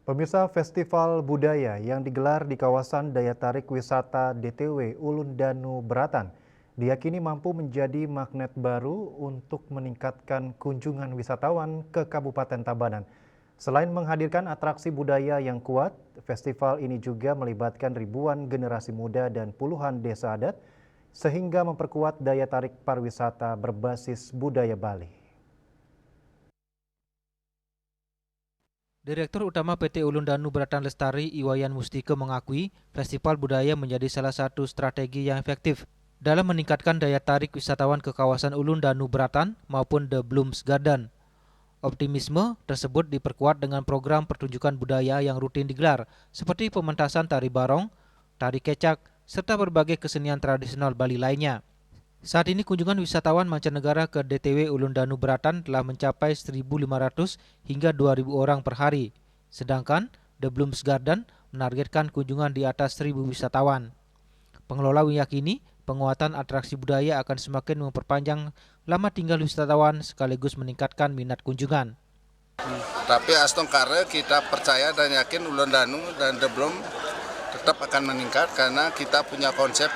Pemirsa, festival budaya yang digelar di kawasan daya tarik wisata DTW Ulun Danu Beratan diyakini mampu menjadi magnet baru untuk meningkatkan kunjungan wisatawan ke Kabupaten Tabanan. Selain menghadirkan atraksi budaya yang kuat, festival ini juga melibatkan ribuan generasi muda dan puluhan desa adat sehingga memperkuat daya tarik pariwisata berbasis budaya Bali. Direktur Utama PT Ulun Danu Beratan Lestari Iwayan Mustike mengakui festival budaya menjadi salah satu strategi yang efektif dalam meningkatkan daya tarik wisatawan ke kawasan Ulun Danu Beratan maupun The Blooms Garden. Optimisme tersebut diperkuat dengan program pertunjukan budaya yang rutin digelar seperti pementasan tari barong, tari kecak, serta berbagai kesenian tradisional Bali lainnya. Saat ini kunjungan wisatawan mancanegara ke DTW Ulun Danu Beratan telah mencapai 1.500 hingga 2.000 orang per hari. Sedangkan The Blooms Garden menargetkan kunjungan di atas 1.000 wisatawan. Pengelola meyakini penguatan atraksi budaya akan semakin memperpanjang lama tinggal wisatawan sekaligus meningkatkan minat kunjungan. Tapi Astong Kare kita percaya dan yakin Ulun Danu dan The Bloom tetap akan meningkat karena kita punya konsep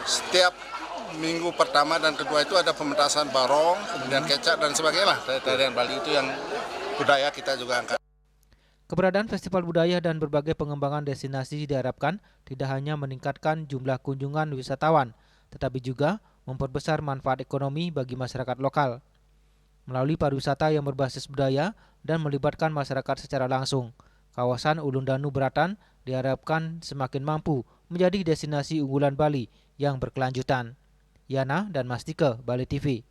setiap minggu pertama dan kedua itu ada pementasan barong, kemudian kecak dan sebagainya lah. Tarian Bali itu yang budaya kita juga angkat. Keberadaan festival budaya dan berbagai pengembangan destinasi diharapkan tidak hanya meningkatkan jumlah kunjungan wisatawan, tetapi juga memperbesar manfaat ekonomi bagi masyarakat lokal. Melalui pariwisata yang berbasis budaya dan melibatkan masyarakat secara langsung, kawasan Ulun Danu Beratan diharapkan semakin mampu menjadi destinasi unggulan Bali yang berkelanjutan. Yana dan Mastike, Bali TV.